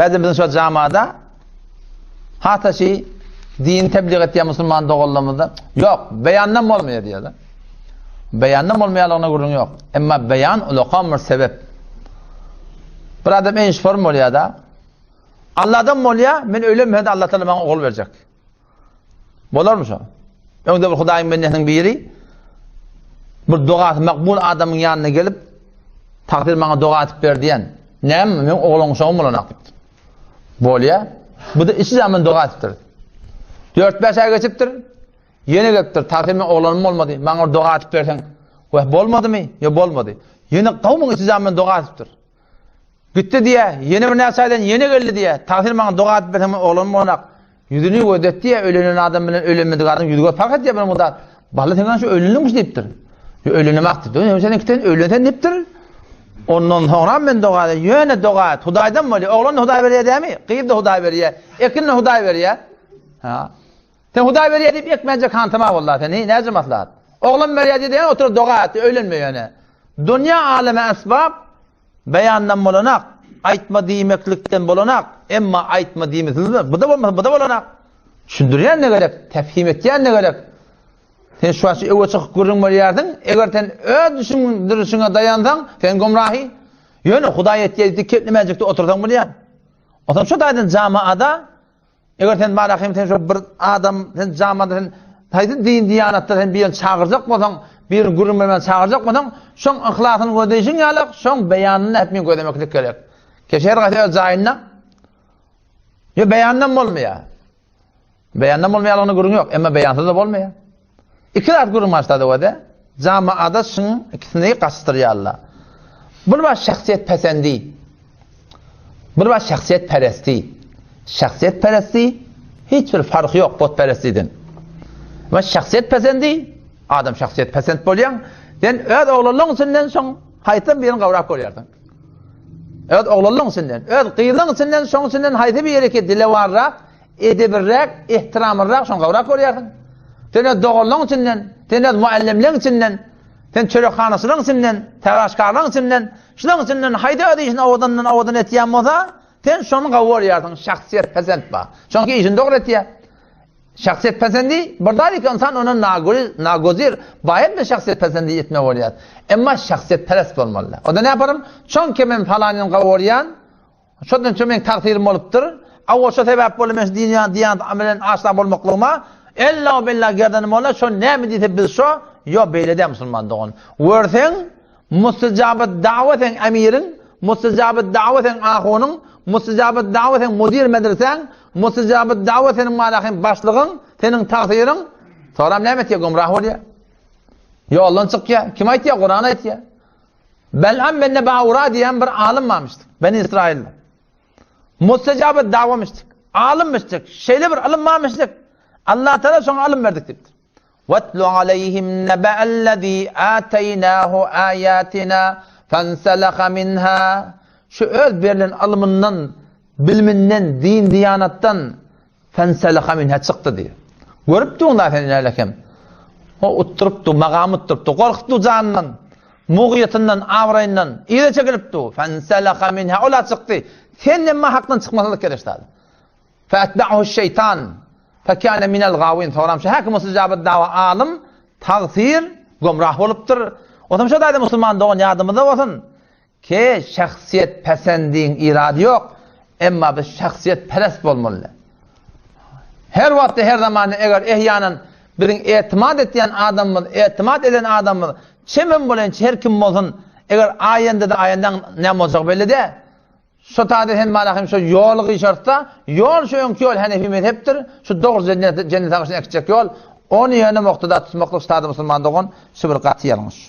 Bazı bizim şu camiada hatta din tebliğ ettiği Müslüman doğullamada yok, beyandan olmuyor diyorlar. Beyandan olmayanlarına gurun yok. Ama beyan ulaqam bir sebep. Bir adam en form oluyor da Allah'dan oluyor, men ölümhede Allah Teala bana oğul verecek. Bolar mı şu? Önde bir Hudayın bennetin biri bir dua makbul adamın yanına gelip takdir bana dua etip ver diyen. Ne men oğlun şoğum olanak dipti. Bolya. Bu da işi zaman dua etiptir. 4-5 ay geçiptir. Yeni geliptir. Takdir men oğlanım olmadı. Bana dua etip versen. Bolmadı mı? Ya bolmadı. Yeni kavmun işi zaman dua etiptir. Gitti diye, yeni bir nesaydan yeni geldi diye, takdir bana dua etip versen oğlanım olanak. Yüzünü ödetti diye ölenin adam bilen ölemedi adam yüzüne fakat diye ben burada. Balı tengan şu ölünmüş deyiptir. Ölünüm aktı. Sen ikiden ölünden deyiptir. Ondan sonra ben dua edeyim. Yöne dua et. Hudaydan mı oluyor? Oğlan Huday veriyor değil mi? Kıyıp da Huday veriyor. Ekinle Huday veriyor. Ha. Sen Huday veriyor deyip ekmeyecek hantama vallahi. Ne cımatlar? Oğlan veriyor diye oturup dua et. Ölünmüyor yani. Dünya aleme esbab beyandan bulanak. Aytma diyemeklikten bulanak. Emma aytma diyemeklikten. Bu da bulanak. Düşündürüyen ne gerek? Tefhim ettiyen ne gerek? Sen şu an eve çıkıp gurrun var yerdin. Eğer sen öz düşündürüşüne dayansan, sen gomrahi. Yönü Huday ettiği diketlemeyecekti oturdan bunu yani. O zaman şu daydın camiada, eğer sen barakayım sen şu bir adam, sen camiada sen taydın din diyanatta sen bir yer çağıracak mısan, bir gurrun vermen çağıracak mısan, son ihlasını ödeyişin yalak, son beyanını etmeyin ödemeklik gerek. Keşer gayet zayinna. Ya beyandan olmuyor. Beyandan olmayan onun gurrun yok. Ama beyansız da olmuyor. İki rat gurrun başladı o da. Camiada şunun ikisini kastırıyor Allah. Bir var şahsiyet pesendi. Bir var şahsiyet peresti. Şahsiyet peresti hiçbir farkı yok putperestiden. Ama şahsiyet pesendi adam şahsiyet pesent bolyan. Den öz oğlanlığın senden son haytan birini kavrak koyardın. Öz oğlanlığın senden, öz kıyılığın senden son senden hayta bir yere ki dile varrak, edebirrak, ihtiramırrak son kavrak koyardın. Sen doğullığın senden, sen muallimliğin senden, sen çörükhanasının senden, tevaşkarlığın senden, şunun senden hayta ödeyişin avadan etiyen olsa, sen şunu kavuruyardın, şahsiyet pesent ba. Çünkü işin doğru etiyen. Şahsiyet pesendi, buradaki insan onun nagozir, bayet bir şahsiyet pesendi etme oluyor. Ama şahsiyet perest olmalı. O da ne yaparım? Çünkü ben falanın kavurayan, şundan çünkü takdirim oluptur, o şu sebep olmaz diyan amelen asla olmaklığıma, illa billah gerdanım ola, şu ne mi diyse biz şu, yo beylede Müslüman doğun. Vörsen, mustajabet davetin emirin, mustajabet davetin ahunun, mustajabet davetin mudir medresen, mustajabet davetin malakin başlığın, senin takdirin, sonra ne met ya gumrah oluyor? Ya Allah'ın çık ya, kim ayet ya, Kur'an ayet ya. Bel'am benne ba'ura diyen bir alim varmıştık, ben İsrail'de. Mustajabet davamıştık, alimmiştik, şeyle bir alim varmıştık. Allah Teala sonra alim verdik deyiptir. وَاتْلُ عَلَيْهِمْ نَبَأَ الَّذ۪ي آتَيْنَاهُ آيَاتِنَا فَانْسَلَخَ مِنْهَا. Şu öz verilen alımından, biliminden, din, diyanattan فَانْسَلَخَ مِنْهَا çıktı diyor. Görüp durun efendim aleyküm. O utturuptu, makamı utturuptu, korkuttu canından, muğiyetinden, avrayından, iyice çekiliptu. فَانْسَلَخَ مِنْهَا ola çıktı. Senin ma haktan çıkmasılık gereçtadı. فَاَتْبَعُهُ الشَّيْطَانِ فَكَانَ مِنَ الْغَاوِينَ. Sonra hakim mustajabet dava alim, tağsir, gumrah oluptur. O zaman şu daydı Müslüman doğun yardımında olsun. Ki şahsiyet pesendin iradı yok. Ama bir şahsiyet perest olmalı. Her vakti her zaman eğer ehyanen birin etimat eden adamı, etimat eden adamı, kimin bolan her kim olsun, eğer ayende de ayenden ne olacak belli de, şu tadı hem malahim şu yol işartta, yol şu önkü yol Hanefi mezheptir, şu doğru cennet ağaçına ekecek yol, onu yönü muqtada tutmaklık stadı Müslüman doğun, şu bir katı yanlış.